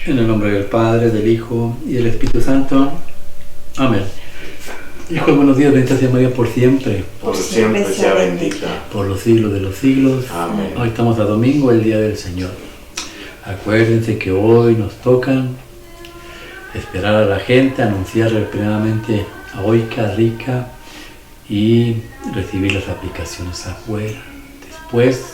En el nombre del Padre, del Hijo y del Espíritu Santo. Amén. Hijo, buenos días, bendita sea María por siempre. Por siempre sea bendita. Por los siglos de los siglos. Amén. Hoy estamos a domingo, el Día del Señor. Acuérdense que hoy nos tocan esperar a la gente, anunciarle primeramente a Oica, Rica y recibir las aplicaciones afuera. Después,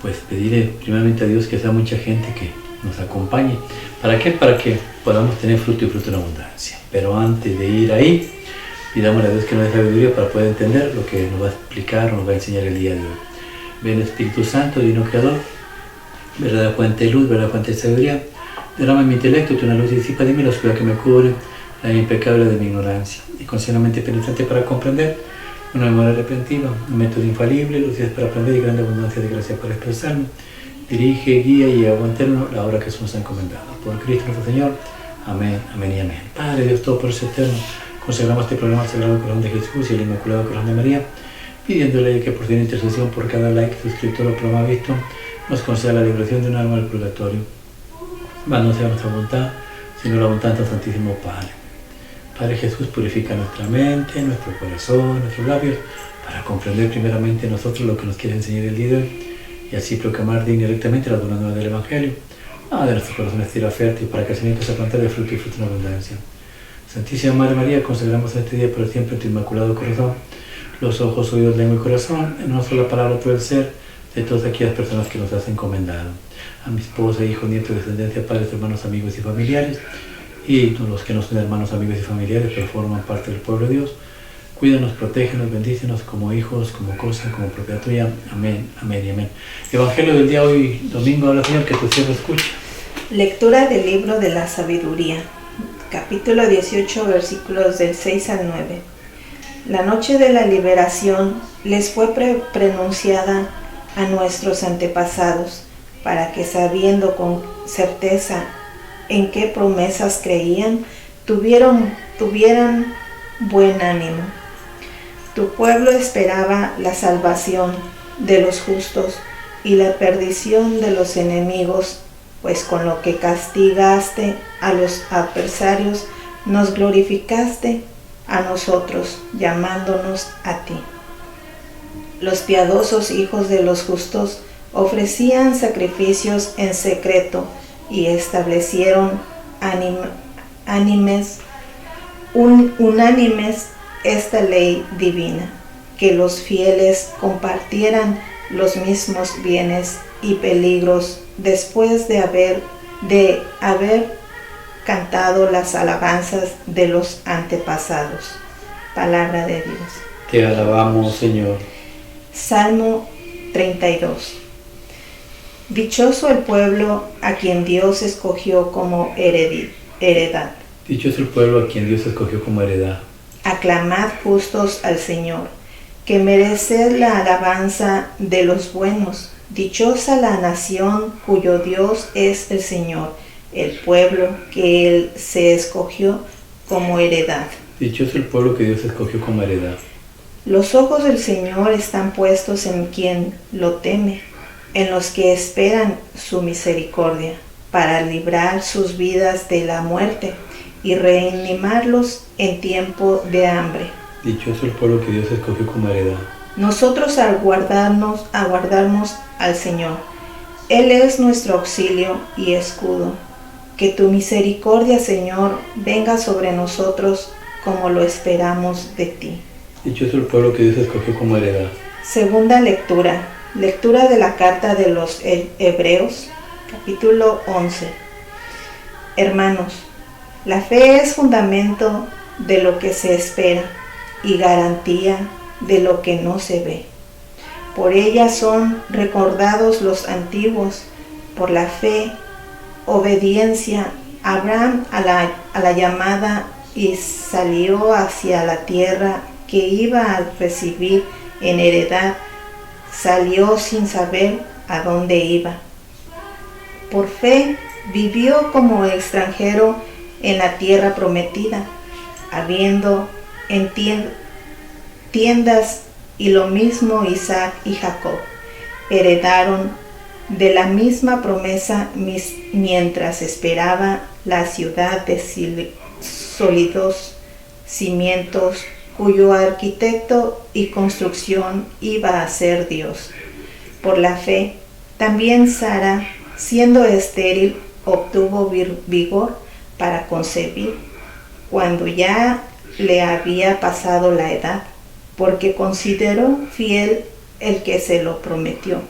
pues pedirle primeramente a Dios que sea mucha gente que nos acompañe. ¿Para qué? Para que podamos tener fruto y fruto en abundancia. Pero antes de ir ahí, pidámosle a Dios que nos dé sabiduría para poder entender lo que nos va a explicar, nos va a enseñar el día de hoy. Ven Espíritu Santo, Divino Creador, verdadera fuente de luz, verdadera fuente de sabiduría. Derrama en mi intelecto tu una luz y disipa de mí la oscuridad que me cubre, la impecable de mi ignorancia. Y concédeme una mente penetrante para comprender, una memoria repentiva, un método infalible, lucidez para aprender y grande abundancia de gracia para expresarme. Dirige, guía y aguantarnos la obra que se nos ha encomendado. Por Cristo nuestro Señor. Amén, amén y amén. Padre Dios Todopoderoso eterno, consagramos este programa al Sagrado Corazón de Jesús y el Inmaculado Corazón de María, pidiéndole que por su intercesión por cada like, suscriptor o programa visto, nos conceda la liberación de un alma del purgatorio. Mas no sea nuestra voluntad, sino la voluntad del Santísimo Padre. Padre Jesús, purifica nuestra mente, nuestro corazón, nuestros labios, para comprender primeramente nosotros lo que nos quiere enseñar el día de hoy, y así proclamar directamente la buena nueva del Evangelio. De nuestros corazones tierra fértil, para que el Señor empiece a plantar el fruto y fruto en abundancia. Santísima Madre María, consagramos este día por siempre en tu inmaculado corazón, los ojos, oídos, lengua y corazón, en una sola palabra todo el ser, de todas aquellas personas que nos has encomendado. A mi esposa, hijo, nieto, descendencia, padres, hermanos, amigos y familiares, y todos los que no son hermanos, amigos y familiares, pero forman parte del pueblo de Dios. Cuídanos, protégenos, bendícenos como hijos, como cosa, como propiedad tuya. Amén, amén y amén. Evangelio del día hoy, domingo, habla Señor, que tu siervo escucha. Lectura del libro de la sabiduría, capítulo 18, versículos del 6 al 9. La noche de la liberación les fue preanunciada a nuestros antepasados, para que sabiendo con certeza en qué promesas creían, tuvieran buen ánimo. Tu pueblo esperaba la salvación de los justos y la perdición de los enemigos, pues con lo que castigaste a los adversarios, nos glorificaste a nosotros, llamándonos a ti. Los piadosos hijos de los justos ofrecían sacrificios en secreto y establecieron unánimes esta ley divina, que los fieles compartieran los mismos bienes y peligros después de haber cantado las alabanzas de los antepasados. Palabra de Dios. Te alabamos, Señor. Salmo 32. Dichoso el pueblo a quien Dios escogió como heredad. Dichoso el pueblo a quien Dios escogió como heredad. Aclamad justos al Señor, que mereced la alabanza de los buenos. Dichosa la nación cuyo Dios es el Señor, el pueblo que Él se escogió como heredad. Dichoso el pueblo que Dios escogió como heredad. Los ojos del Señor están puestos en quien lo teme, en los que esperan su misericordia, para librar sus vidas de la muerte y reanimarlos en tiempo de hambre. Dichoso el pueblo que Dios escogió como heredad. Nosotros aguardamos al Señor. Él es nuestro auxilio y escudo. Que tu misericordia, Señor, venga sobre nosotros como lo esperamos de ti. Dichoso el pueblo que Dios escogió como heredad. Segunda lectura. Lectura de la carta de los Hebreos, capítulo 11. Hermanos, la fe es fundamento de lo que se espera y garantía de lo que no se ve. Por ella son recordados los antiguos. Por la fe, obediencia, Abraham a la llamada y salió hacia la tierra que iba a recibir en heredad. Salió sin saber a dónde iba. Por fe vivió como extranjero en la tierra prometida, habiendo en tiendas, y lo mismo Isaac y Jacob heredaron de la misma promesa mientras esperaba la ciudad de sólidos cimientos, cuyo arquitecto y construcción iba a ser Dios. Por la fe, también Sara, siendo estéril, obtuvo vigor para concebir, cuando ya le había pasado la edad, porque consideró fiel el que se lo prometió.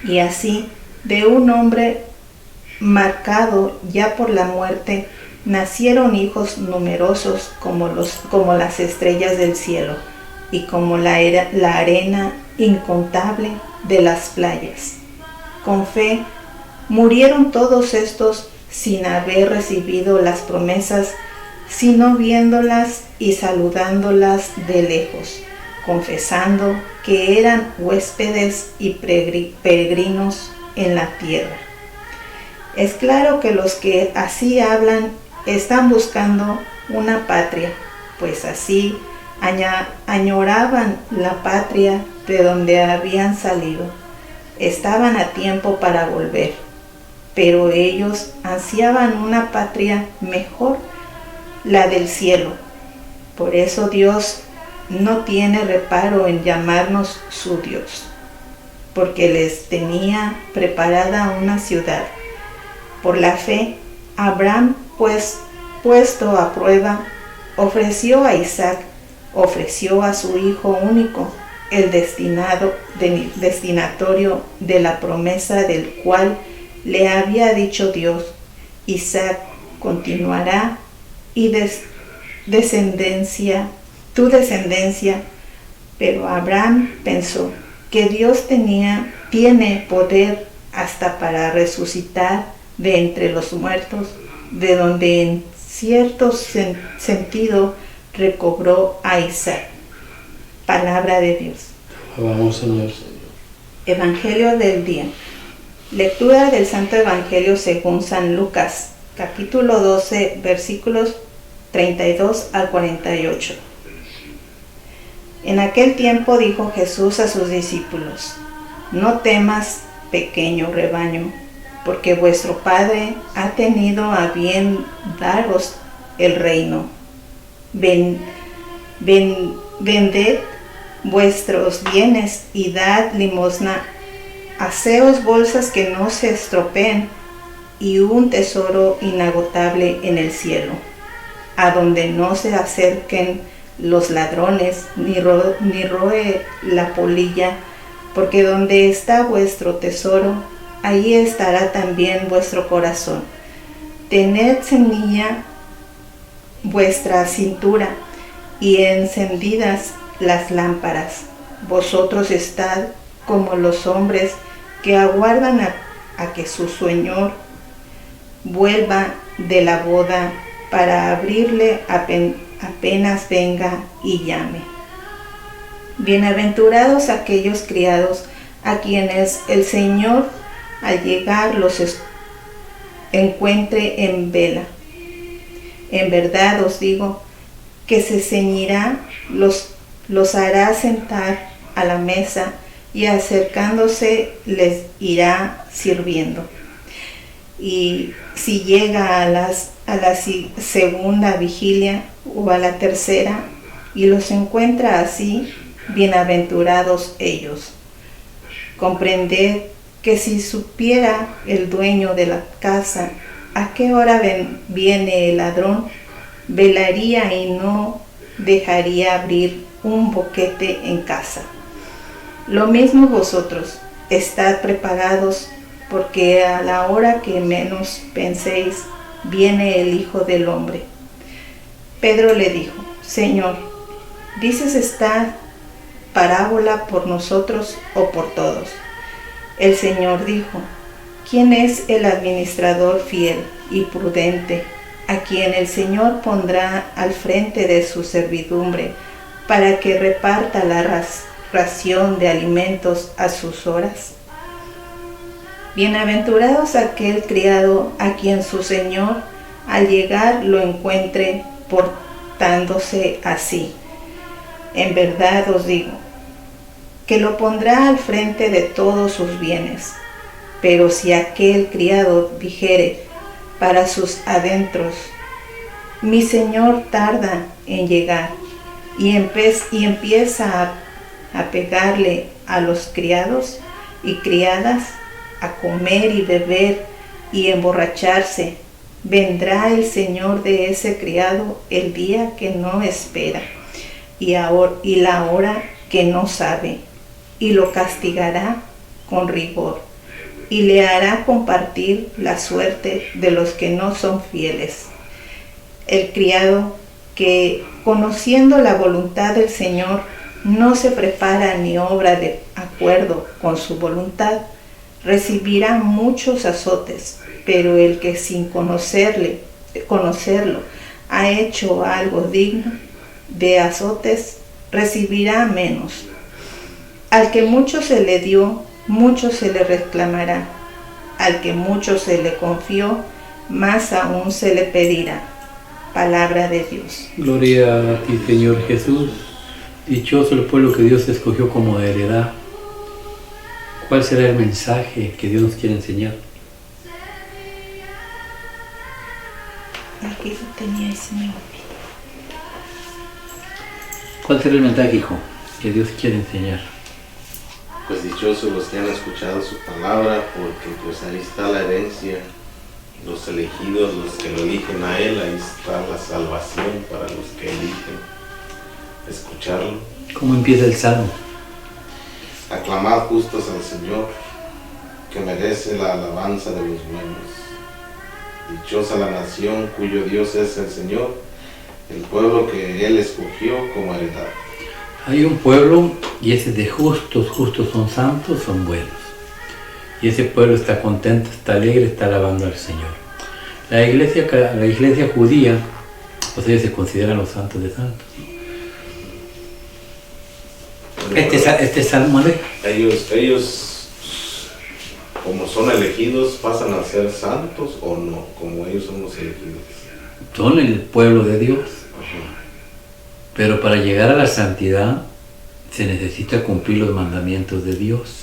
Y así, de un hombre marcado ya por la muerte, nacieron hijos numerosos como las estrellas del cielo y como la arena incontable de las playas. Con fe, murieron todos estos sin haber recibido las promesas, sino viéndolas y saludándolas de lejos, confesando que eran huéspedes y peregrinos en la tierra. Es claro que los que así hablan están buscando una patria, pues así añoraban la patria de donde habían salido. Estaban a tiempo para volver, pero ellos ansiaban una patria mejor, la del cielo. Por eso Dios no tiene reparo en llamarnos su Dios, porque les tenía preparada una ciudad. Por la fe, Abraham, pues puesto a prueba, ofreció a Isaac, ofreció a su hijo único, el destinatorio de la promesa del cual le había dicho Dios: Isaac continuará y tu descendencia. Pero Abraham pensó que Dios tiene poder hasta para resucitar de entre los muertos, de donde en cierto sentido recobró a Isaac. Palabra de Dios. Vamos, Señor. Evangelio del día. Lectura del Santo Evangelio según San Lucas, capítulo 12, versículos 32 al 48. En aquel tiempo dijo Jesús a sus discípulos: No temas, pequeño rebaño, porque vuestro Padre ha tenido a bien daros el reino. Vended vuestros bienes y dad limosna. Haceos bolsas que no se estropeen y un tesoro inagotable en el cielo, a donde no se acerquen los ladrones ni roe la polilla, porque donde está vuestro tesoro, ahí estará también vuestro corazón. Tened ceñida vuestra cintura y encendidas las lámparas. Vosotros estad como los hombres que aguardan a que su Señor vuelva de la boda para abrirle apenas venga y llame. Bienaventurados aquellos criados a quienes el Señor al llegar los encuentre en vela. En verdad os digo que se ceñirá, los hará sentar a la mesa y acercándose les irá sirviendo. Y si llega a la segunda vigilia o a la tercera y los encuentra así, bienaventurados ellos. Comprended que si supiera el dueño de la casa a qué hora viene el ladrón, velaría y no dejaría abrir un boquete en casa. Lo mismo vosotros, estad preparados, porque a la hora que menos penséis, viene el Hijo del Hombre. Pedro le dijo: Señor, ¿dices esta parábola por nosotros o por todos? El Señor dijo: ¿Quién es el administrador fiel y prudente, a quien el Señor pondrá al frente de su servidumbre, para que reparta la ración de alimentos a sus horas? Bienaventurados aquel criado a quien su Señor al llegar lo encuentre portándose así. En verdad os digo que lo pondrá al frente de todos sus bienes. Pero si aquel criado dijere para sus adentros, mi señor tarda en llegar, y empieza a pegarle a los criados y criadas, a comer y beber y emborracharse, vendrá el señor de ese criado el día que no espera y la hora que no sabe, y lo castigará con rigor, y le hará compartir la suerte de los que no son fieles. El criado que, conociendo la voluntad del Señor, no se prepara ni obra de acuerdo con su voluntad, recibirá muchos azotes, pero el que sin conocerlo ha hecho algo digno de azotes, recibirá menos. Al que mucho se le dio, mucho se le reclamará. Al que mucho se le confió, más aún se le pedirá. Palabra de Dios. Gloria a ti, Señor Jesús. Dichoso el pueblo que Dios escogió como heredad. ¿Cuál será el mensaje que Dios nos quiere enseñar? Aquí lo tenía y se me olvidó. ¿Cuál será el mensaje, hijo, que Dios quiere enseñar? Pues dichosos los que han escuchado su palabra, porque pues ahí está la herencia, los elegidos, los que lo eligen a Él, ahí está la salvación para los que eligen escucharlo. ¿Cómo empieza el Salmo? Aclamad justos al Señor, que merece la alabanza de los buenos. Dichosa la nación cuyo Dios es el Señor, el pueblo que Él escogió como heredad. Hay un pueblo y ese es de justos, justos son santos, son buenos. Y ese pueblo está contento, está alegre, está alabando al Señor. La iglesia judía, pues ellos se consideran los santos de santos. Este salmo, ¿eh? Ellos, como son elegidos, pasan a ser santos o no, como ellos son los elegidos. Son el pueblo de Dios. Pero para llegar a la santidad se necesita cumplir los mandamientos de Dios.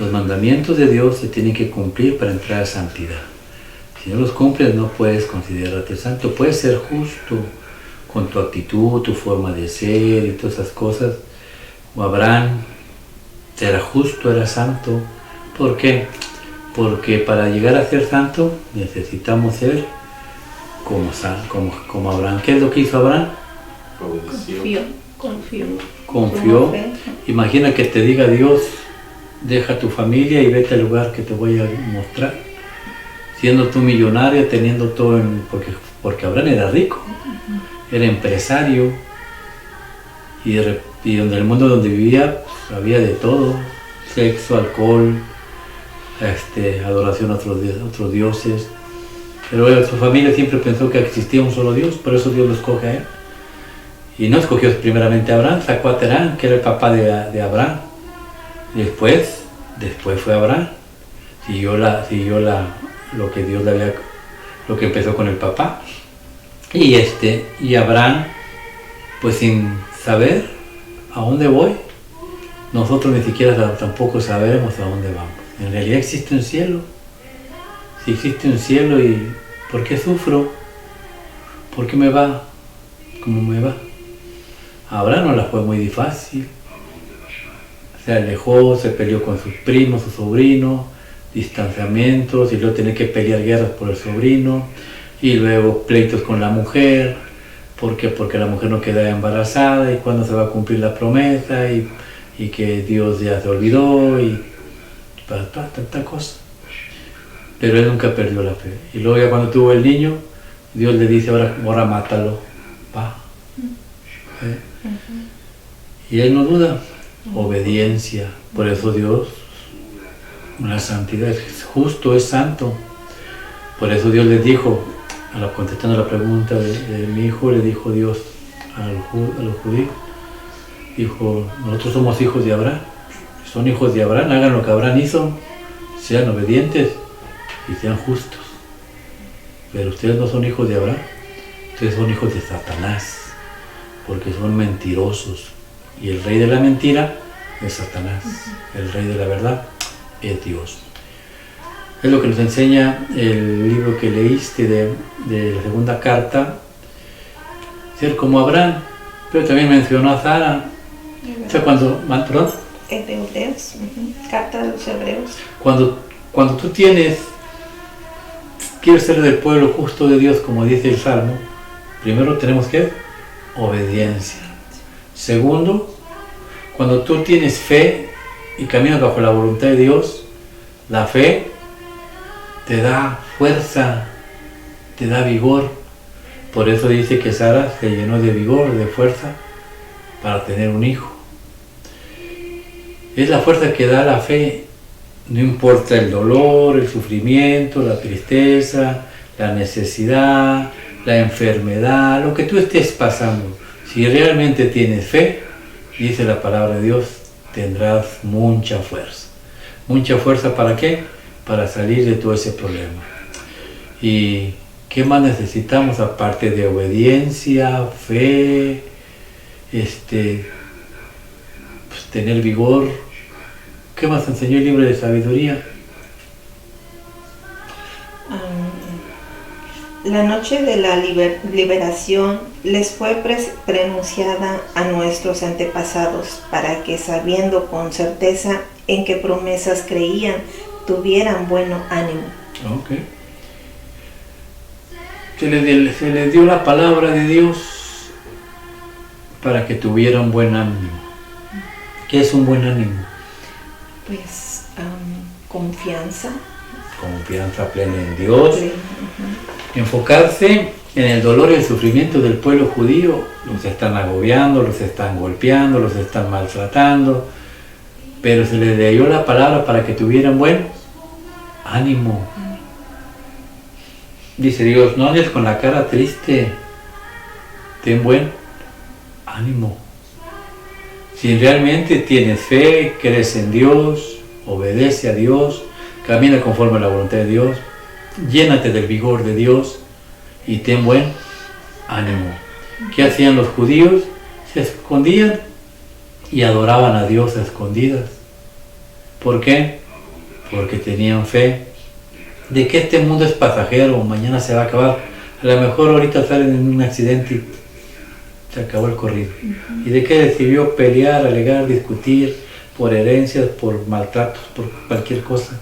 Los mandamientos de Dios se tienen que cumplir para entrar a santidad. Si no los cumples no puedes considerarte santo. Puedes ser justo con tu actitud, tu forma de ser y todas esas cosas. O Abraham era justo, era santo. ¿Por qué? Porque para llegar a ser santo necesitamos ser como Abraham. ¿Qué es lo que hizo Abraham? Confió. Imagina que te diga Dios, deja tu familia y vete al lugar que te voy a mostrar. Siendo tú millonario, teniendo todo porque Abraham era rico, era empresario y donde el mundo donde vivía pues, había de todo, sexo, alcohol, adoración a otros dioses. Pero su familia siempre pensó que existía un solo Dios, por eso Dios lo escoge a él. Y no escogió primeramente a Abraham, sacó a Terán, que era el papá de Abraham. Y después fue Abraham. Siguió lo que Dios le había, lo que empezó con el papá. Y Abraham, pues sin saber a dónde voy, nosotros ni siquiera tampoco sabemos a dónde vamos. En realidad existe un cielo. Si existe un cielo, ¿y por qué sufro? ¿Por qué me va como me va? A Abraham no la fue muy fácil. Se alejó, se peleó con sus primos, su sobrino, distanciamientos, y luego tenía que pelear guerras por el sobrino, y luego pleitos con la mujer. ¿Por qué? Porque la mujer no quedaba embarazada, y cuándo se va a cumplir la promesa, y que Dios ya se olvidó, y tanta cosa. Pero él nunca perdió la fe. Y luego ya cuando tuvo el niño, Dios le dice, ahora mátalo, va. Y él no duda, obediencia. Por eso Dios, la santidad, es justo, es santo. Por eso Dios les dijo, contestando la pregunta de mi hijo, le dijo Dios a los judíos, dijo, nosotros somos hijos de Abraham. Son hijos de Abraham, hagan lo que Abraham hizo, sean obedientes y sean justos. Pero ustedes no son hijos de Abraham, ustedes son hijos de Satanás, porque son mentirosos. Y el rey de la mentira es Satanás. El rey de la verdad es Dios. Es lo que nos enseña el libro que leíste de la segunda carta, ser como Abraham, pero también mencionó a Sara. O sea, perdón. De Hebreos, carta de los Hebreos. Cuando tú quieres ser del pueblo justo de Dios, como dice el Salmo, primero tenemos que obediencia. Segundo, cuando tú tienes fe y caminas bajo la voluntad de Dios, la fe te da fuerza, te da vigor. Por eso dice que Sara se llenó de vigor, de fuerza, para tener un hijo. Es la fuerza que da la fe, no importa el dolor, el sufrimiento, la tristeza, la necesidad, la enfermedad, lo que tú estés pasando. Si realmente tienes fe, dice la palabra de Dios, tendrás mucha fuerza. ¿Mucha fuerza para qué? Para salir de todo ese problema. ¿Y qué más necesitamos aparte de obediencia, fe, tener vigor? ¿Qué más enseñó el libro de sabiduría? La noche de la liberación les fue pronunciada a nuestros antepasados para que, sabiendo con certeza en qué promesas creían, tuvieran buen ánimo. Ok. Se les dio la palabra de Dios para que tuvieran buen ánimo. ¿Qué es un buen ánimo? Pues confianza. Confianza plena en Dios. Enfocarse en el dolor y el sufrimiento del pueblo judío. Los están agobiando, los están golpeando, los están maltratando. Pero se les dio la palabra para que tuvieran buen ánimo. Dice Dios, no andes con la cara triste. Ten buen ánimo. Si realmente tienes fe, crees en Dios, obedece a Dios, camina conforme a la voluntad de Dios, llénate del vigor de Dios y ten buen ánimo. ¿Qué hacían los judíos? Se escondían y adoraban a Dios a escondidas. ¿Por qué? Porque tenían fe de que este mundo es pasajero, mañana se va a acabar. A lo mejor ahorita salen en un accidente y se acabó el corrido. ¿Y de qué decidió pelear, alegar, discutir por herencias, por maltratos, por cualquier cosa?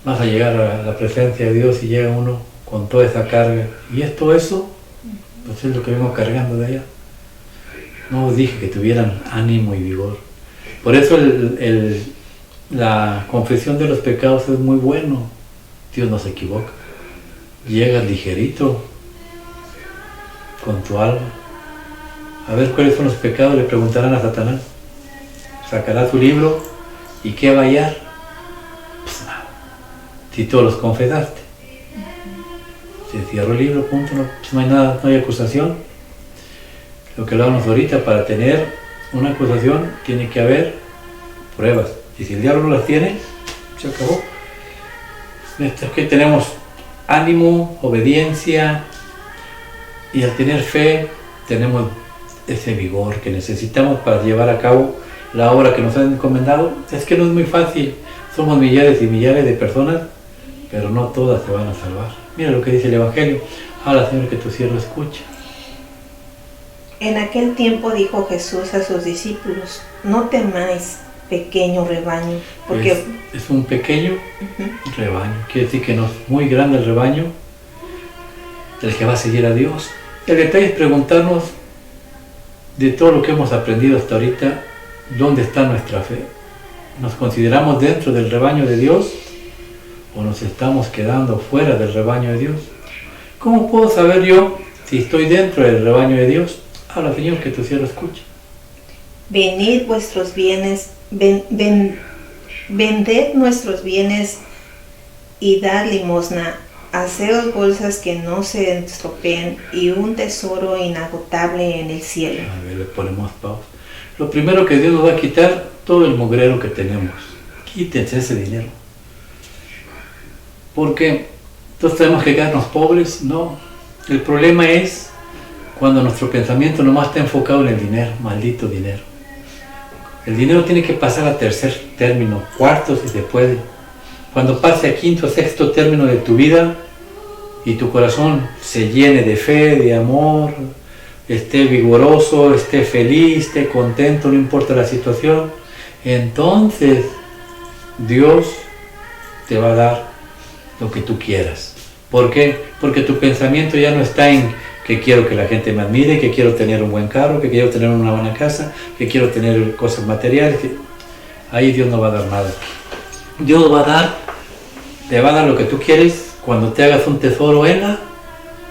Vas a llegar a la presencia de Dios y llega uno con toda esa carga. ¿Y es todo eso? Pues es lo que vengo cargando de allá. No os dije que tuvieran ánimo y vigor. Por eso la confesión de los pecados es muy bueno. Dios no se equivoca. Llegas ligerito con tu alma. A ver cuáles son los pecados, le preguntarán a Satanás. Sacará su libro y ¿qué va a hallar? Pues nada. Si todos los confesaste. Se cierró el libro, punto, no, pues no hay nada, no hay acusación. Lo que hablábamos ahorita, para tener una acusación tiene que haber pruebas. Y si el diablo no las tiene, se acabó. Es que tenemos ánimo, obediencia, y al tener fe tenemos ese vigor que necesitamos para llevar a cabo la obra que nos han encomendado. Es que no es muy fácil, somos millares y millares de personas, pero no todas se van a salvar. Mira lo que dice el Evangelio. Habla, Señor, que tu siervo escucha. En aquel tiempo dijo Jesús a sus discípulos: no temáis, pequeño rebaño, porque es un pequeño rebaño, quiere decir que no es muy grande el rebaño del que va a seguir a Dios. El detalle es preguntarnos, de todo lo que hemos aprendido hasta ahorita, ¿dónde está nuestra fe? ¿Nos consideramos dentro del rebaño de Dios o nos estamos quedando fuera del rebaño de Dios? ¿Cómo puedo saber yo si estoy dentro del rebaño de Dios? Habla, Señor, que tu siervo escuche. Venid vuestros bienes, vended nuestros bienes y dad limosna. Haceos bolsas que no se estropeen y un tesoro inagotable en el cielo. A ver, le ponemos pausa. Lo primero que Dios nos va a quitar, todo el mugrero que tenemos. Quítense ese dinero. Porque entonces tenemos que quedarnos pobres. No. El problema es cuando nuestro pensamiento nomás está enfocado en el dinero, maldito dinero. El dinero tiene que pasar a tercer término, cuarto si se puede. Cuando pase a quinto o sexto término de tu vida y tu corazón se llene de fe, de amor, esté vigoroso, esté feliz, esté contento, no importa la situación, entonces Dios te va a dar lo que tú quieras. ¿Por qué? Porque tu pensamiento ya no está en que quiero que la gente me admire, que quiero tener un buen carro, que quiero tener una buena casa, que quiero tener cosas materiales. Ahí Dios no va a dar nada. Dios te va a dar lo que tú quieres cuando te hagas un tesoro en el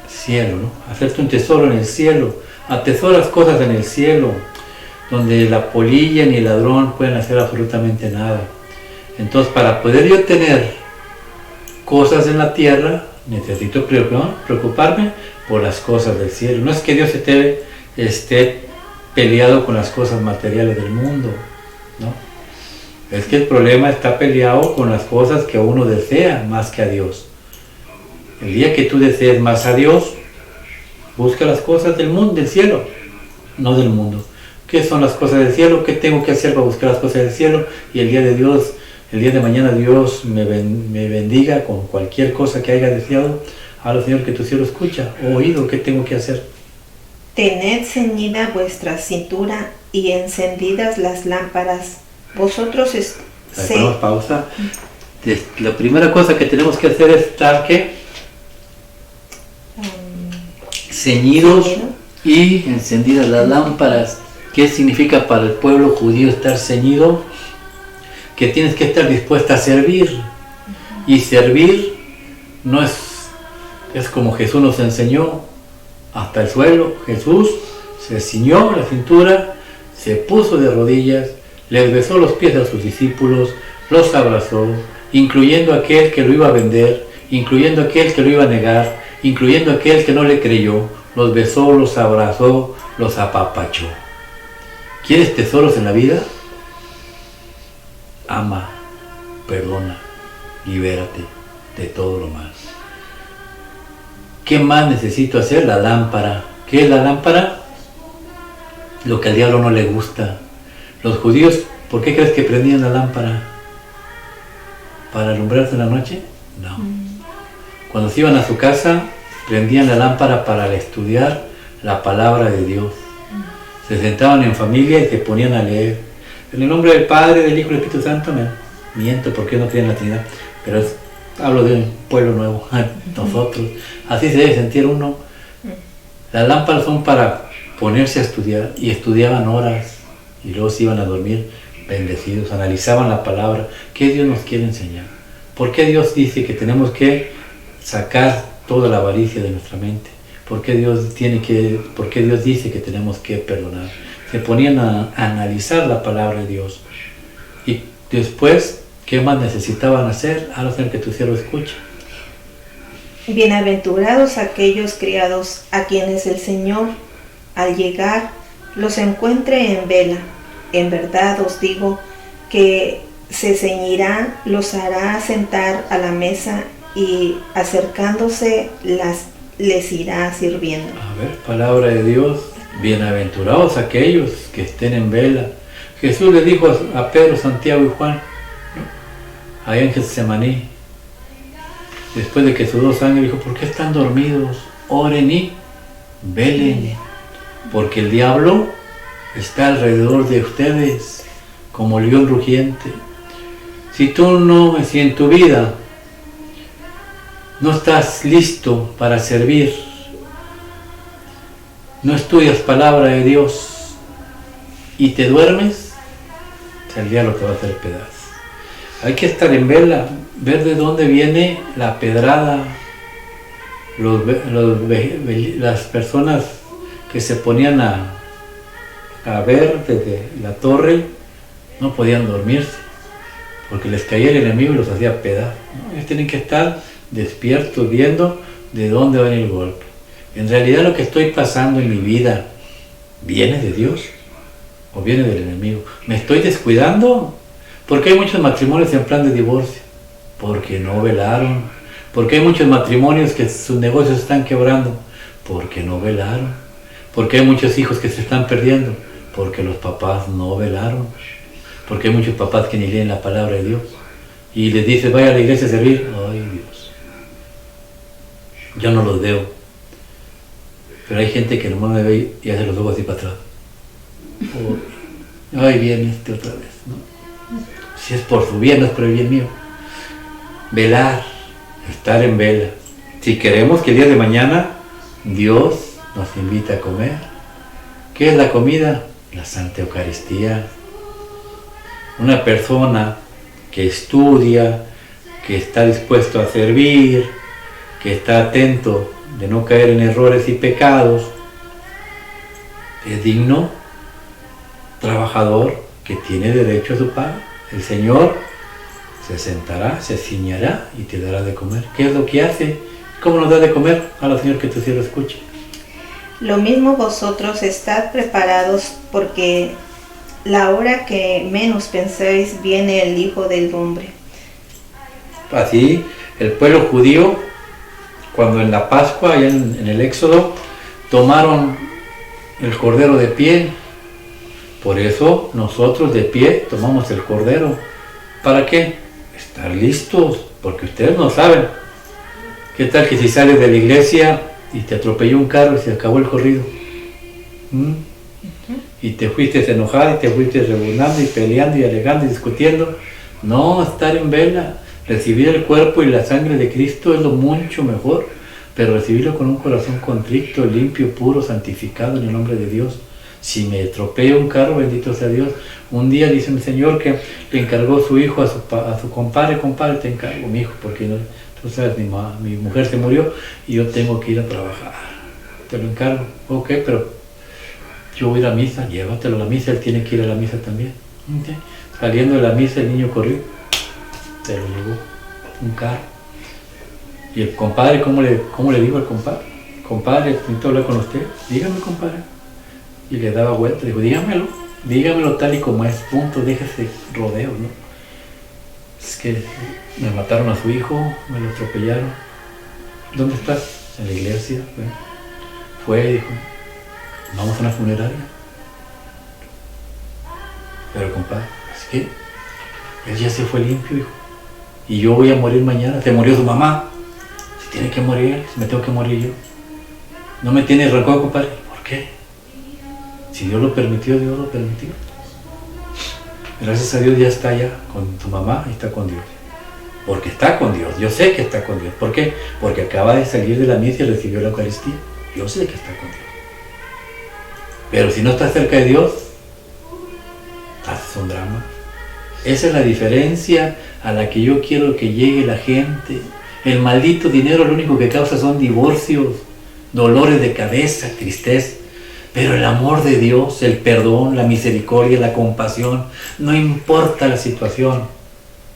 cielo, ¿no? Hacerte un tesoro en el cielo. Atesoras cosas en el cielo, donde la polilla ni el ladrón pueden hacer absolutamente nada. Entonces, para poder yo tener cosas en la tierra, necesito preocuparme por las cosas del cielo. No es que Dios esté peleado con las cosas materiales del mundo, ¿no? Es que el problema está peleado con las cosas que uno desea más que a Dios. El día que tú desees más a Dios, busca las cosas del mundo, del cielo, no del mundo. ¿Qué son las cosas del cielo? ¿Qué tengo que hacer para buscar las cosas del cielo? Y el día de mañana Dios me bendiga con cualquier cosa que haya deseado. Ahora, Señor, que tu cielo escucha, oído, ¿qué tengo que hacer? Tened ceñida vuestra cintura y encendidas las lámparas. Vosotros Ponemos pausa. La primera cosa que tenemos que hacer es estar, ¿qué? Ceñidos y encendidas las lámparas. ¿Qué significa para el pueblo judío estar ceñido? Que tienes que estar dispuesta a servir. Y servir no es como Jesús nos enseñó, hasta el suelo. Jesús se ciñó la cintura, se puso de rodillas, les besó los pies a sus discípulos, los abrazó, incluyendo aquel que lo iba a vender, incluyendo aquel que lo iba a negar, incluyendo aquel que no le creyó, los besó, los abrazó, los apapachó. ¿Quieres tesoros en la vida? Ama, perdona, libérate de todo lo malo. ¿Qué más necesito hacer? La lámpara. ¿Qué es la lámpara? Lo que al diablo no le gusta. Los judíos, ¿por qué crees que prendían la lámpara? ¿Para alumbrarse en la noche? No. Cuando se iban a su casa, prendían la lámpara para estudiar la palabra de Dios. Se sentaban en familia y se ponían a leer. En el nombre del Padre, del Hijo y del Espíritu Santo, miento porque no creen en la Trinidad, pero hablo de un pueblo nuevo, nosotros. Así se debe sentir uno. Las lámparas son para ponerse a estudiar, y estudiaban horas y luego se iban a dormir bendecidos, analizaban la palabra. ¿Qué Dios nos quiere enseñar? ¿Por qué Dios dice que tenemos que sacar toda la avaricia de nuestra mente? ¿Por qué Dios dice que tenemos que perdonar? Se ponían a analizar la palabra de Dios. Y después, ¿qué más necesitaban hacer? A hacer que tu cielo escuche. Bienaventurados aquellos criados a quienes el Señor, al llegar, los encuentre en vela. En verdad os digo que se ceñirá, los hará sentar a la mesa y acercándose les irá sirviendo. A ver, palabra de Dios. Bienaventurados aquellos que estén en vela. Jesús le dijo a Pedro, Santiago y Juan, allá en Getsemaní, después de que sudó sangre, dijo: ¿por qué están dormidos? Oren y velen, porque el diablo está alrededor de ustedes como león rugiente. Si en tu vida no estás listo para servir, no estudias palabra de Dios y te duermes, el diablo te va a hacer pedazos. Hay que estar en vela, ver de dónde viene la pedrada. Las personas que se ponían a ver desde la torre no podían dormirse porque les caía el enemigo y los hacía pedazos, ¿no? Ellos tienen que estar despiertos viendo de dónde va el golpe. En realidad lo que estoy pasando en mi vida, ¿viene de Dios o viene del enemigo? ¿Me estoy descuidando? ¿Por qué hay muchos matrimonios en plan de divorcio? Porque no velaron. ¿Por qué hay muchos matrimonios que sus negocios están quebrando? Porque no velaron. ¿Por qué hay muchos hijos que se están perdiendo? Porque los papás no velaron. Porque hay muchos papás que ni leen la palabra de Dios. Y les dice, vaya a la iglesia a servir. Ay, Dios. Yo no los veo. Pero hay gente que nomás me ve y hace los ojos así para atrás. Ay, viene otra vez, ¿no? Si es por su bien, no es por el bien mío. Velar, estar en vela. Si queremos que el día de mañana Dios nos invita a comer. ¿Qué es la comida? La Santa Eucaristía. Una persona que estudia, que está dispuesto a servir, que está atento de no caer en errores y pecados, es digno, trabajador, que tiene derecho a su paga. El Señor se sentará, se ciñará y te dará de comer. ¿Qué es lo que hace? ¿Cómo nos da de comer? A la Señor, que tu cielo escuche. Lo mismo vosotros, estad preparados, porque la hora que menos penséis viene el Hijo del Hombre. Así, el pueblo judío, cuando en la Pascua, allá en el Éxodo, tomaron el cordero de pie. Por eso nosotros de pie tomamos el cordero. ¿Para qué? Estar listos, porque ustedes no saben. ¿Qué tal que si sales de la iglesia y te atropelló un carro y se acabó el corrido? Y te fuiste enojado y te fuiste rebundando y peleando y alegando y discutiendo. No, estar en vela, recibir el cuerpo y la sangre de Cristo es lo mucho mejor, pero recibirlo con un corazón contrito, limpio, puro, santificado en el nombre de Dios. Si me estropea un carro, bendito sea Dios. Un día dice mi Señor que le encargó su hijo a su compadre, te encargo mi hijo, porque no, tú sabes, mi mujer se murió y yo tengo que ir a trabajar. Te lo encargo. Ok, pero yo voy a ir a misa, llévatelo a la misa, él tiene que ir a la misa también. Okay. Saliendo de la misa el niño corrió, se lo llevó un carro. Y el compadre, ¿cómo le dijo al compadre? Compadre, necesito hablar con usted. Dígame, compadre. Y le daba vuelta, dijo, dígamelo tal y como es, punto, déjese rodeo, ¿no? Es que me mataron a su hijo, me lo atropellaron. ¿Dónde estás? En la iglesia. Fue, dijo, vamos a una funeraria. Pero compadre, es que él ya se fue limpio, hijo. Y yo voy a morir mañana, se murió su mamá. Si tiene que morir él, si me tengo que morir yo. No me tiene rencor, compadre. ¿Por qué? Si Dios lo permitió, Dios lo permitió. Gracias a Dios ya está allá con tu mamá y está con Dios. Porque está con Dios, yo sé que está con Dios. ¿Por qué? Porque acaba de salir de la misa y recibió la Eucaristía. Yo sé que está con Dios. Pero si no estás cerca de Dios, haces un drama. Esa es la diferencia a la que yo quiero que llegue la gente. El maldito dinero lo único que causa son divorcios, dolores de cabeza, tristeza. Pero el amor de Dios, el perdón, la misericordia, la compasión, no importa la situación,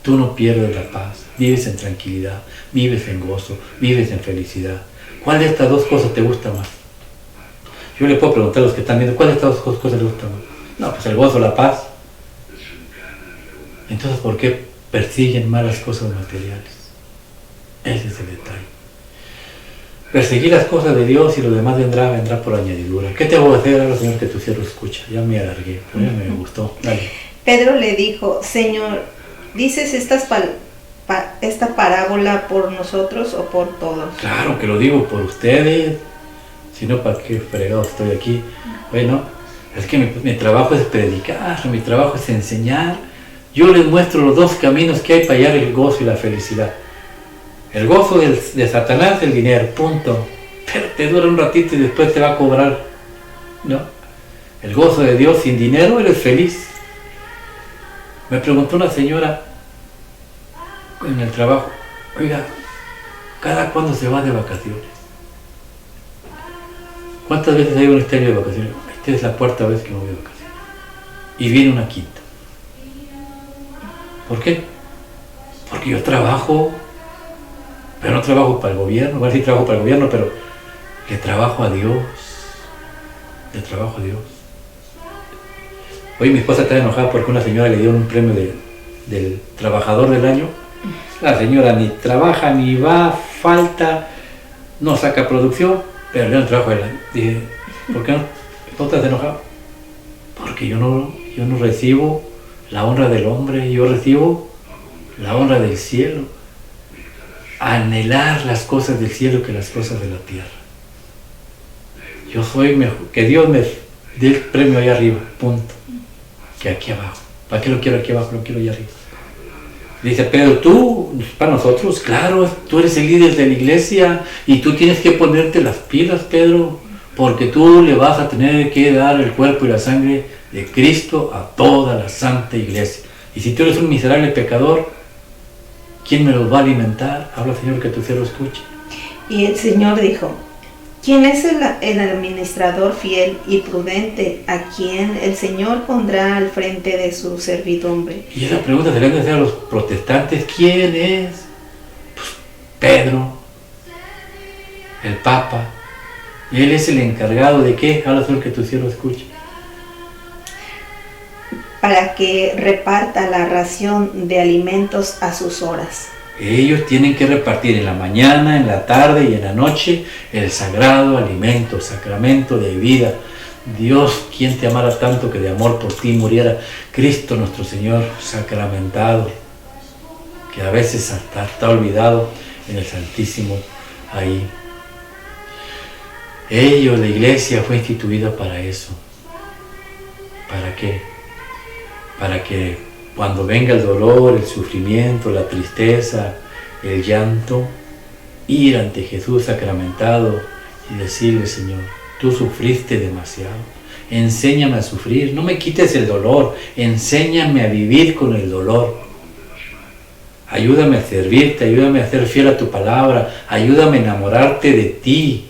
tú no pierdes la paz, vives en tranquilidad, vives en gozo, vives en felicidad. ¿Cuál de estas dos cosas te gusta más? Yo le puedo preguntar a los que están viendo, ¿cuál de estas dos cosas les gusta más? No, pues el gozo, la paz. Entonces, ¿por qué persiguen más las cosas materiales? Ese es el detalle. Perseguir las cosas de Dios y lo demás vendrá por añadidura. ¿Qué te voy a hacer ahora, Señor, que tu siervo escucha? Ya me alargué, ya me gustó. Dale. Pedro le dijo, Señor, ¿dices esta parábola por nosotros o por todos? Claro que lo digo por ustedes, si no, ¿para qué fregado estoy aquí? Bueno, es que mi trabajo es predicar, mi trabajo es enseñar. Yo les muestro los dos caminos que hay para hallar el gozo y la felicidad. El gozo de Satanás es el dinero, punto. Pero te dura un ratito y después te va a cobrar, ¿no? El gozo de Dios, sin dinero eres feliz. Me preguntó una señora en el trabajo, oiga, ¿cada cuándo se va de vacaciones? ¿Cuántas veces ha ido este año de vacaciones? Esta es la cuarta vez que me voy de vacaciones. Y viene una quinta. ¿Por qué? Porque yo trabajo, pero no trabajo para el gobierno. Bueno, sí trabajo para el gobierno, pero le trabajo a Dios. Le trabajo a Dios. Hoy mi esposa está enojada porque una señora le dio un premio del trabajador del año. La señora ni trabaja, ni va, falta, no saca producción, pero le dio un trabajo del año. Dije, ¿por qué no estás enojado? Porque yo no recibo la honra del hombre, yo recibo la honra del cielo. Anhelar las cosas del cielo que las cosas de la tierra. Yo soy mejor, que Dios me dé el premio allá arriba, punto, que aquí abajo. ¿Para qué lo quiero aquí abajo? Lo quiero allá arriba. Dice Pedro, tú, para nosotros, claro, tú eres el líder de la iglesia y tú tienes que ponerte las pilas, Pedro, porque tú le vas a tener que dar el cuerpo y la sangre de Cristo a toda la santa iglesia. Y si tú eres un miserable pecador, ¿quién me los va a alimentar? Habla, Señor, que tu siervo escuche. Y el Señor dijo, ¿quién es el administrador fiel y prudente a quien el Señor pondrá al frente de su servidumbre? Y esa pregunta se le hace a los protestantes, ¿quién es? Pues Pedro, el Papa. Y él es el encargado de ¿qué? Habla, Señor, que tu siervo escuche. Para que reparta la ración de alimentos a sus horas. Ellos tienen que repartir en la mañana, en la tarde y en la noche el sagrado alimento, sacramento de vida. Dios, quien te amara tanto que de amor por ti muriera, Cristo nuestro Señor sacramentado, que a veces hasta está olvidado en el Santísimo ahí. Ellos, la iglesia fue instituida para eso. ¿Para qué? Para que cuando venga el dolor, el sufrimiento, la tristeza, el llanto, ir ante Jesús sacramentado y decirle, Señor, tú sufriste demasiado, enséñame a sufrir, no me quites el dolor, enséñame a vivir con el dolor. Ayúdame a servirte, ayúdame a ser fiel a tu palabra, ayúdame a enamorarte de ti,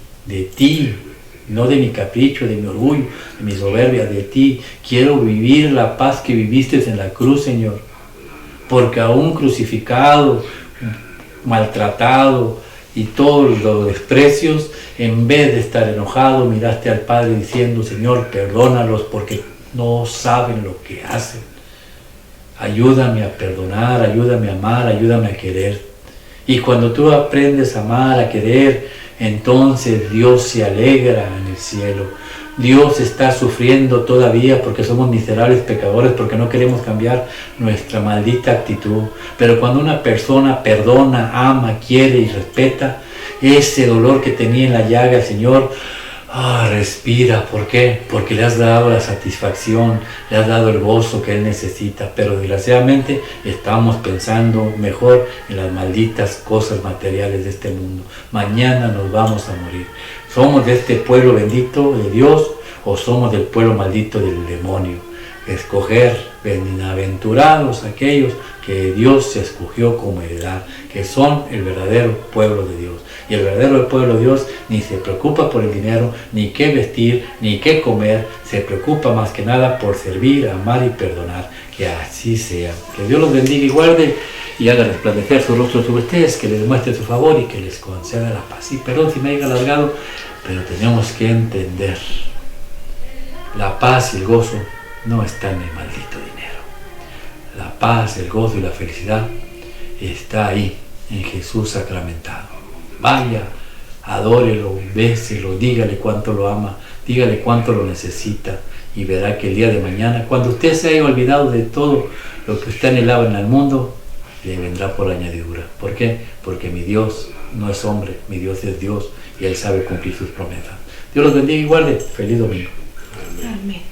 no de mi capricho, de mi orgullo, de mi soberbia, de ti. Quiero vivir la paz que viviste en la cruz, Señor, porque aún crucificado, maltratado y todos los desprecios, en vez de estar enojado, miraste al Padre diciendo, Señor, perdónalos porque no saben lo que hacen. Ayúdame a perdonar, ayúdame a amar, ayúdame a querer. Y cuando tú aprendes a amar, a querer, entonces Dios se alegra en el cielo. Dios está sufriendo todavía porque somos miserables pecadores, porque no queremos cambiar nuestra maldita actitud. Pero cuando una persona perdona, ama, quiere y respeta, ese dolor que tenía en la llaga, el Señor respira. ¿Por qué? Porque le has dado la satisfacción, le has dado el gozo que Él necesita. Pero desgraciadamente estamos pensando mejor en las malditas cosas materiales de este mundo. Mañana nos vamos a morir. ¿Somos de este pueblo bendito de Dios o somos del pueblo maldito del demonio? Escoger, bienaventurados aquellos que Dios se escogió como heredad, que son el verdadero pueblo de Dios. Y el verdadero pueblo de Dios ni se preocupa por el dinero, ni qué vestir, ni qué comer, se preocupa más que nada por servir, amar y perdonar. Que así sea. Que Dios los bendiga y guarde y haga resplandecer su rostro sobre ustedes, que les muestre su favor y que les conceda la paz. Y perdón si me haya alargado, pero tenemos que entender, la paz y el gozo no están en el maldito dinero. La paz, el gozo y la felicidad está ahí, en Jesús sacramentado. Vaya, adórelo, béselo, dígale cuánto lo ama, dígale cuánto lo necesita y verá que el día de mañana, cuando usted se haya olvidado de todo lo que usted anhelaba en el mundo, le vendrá por añadidura. ¿Por qué? Porque mi Dios no es hombre, mi Dios es Dios y Él sabe cumplir sus promesas. Dios los bendiga y guarde. Feliz domingo. Amén.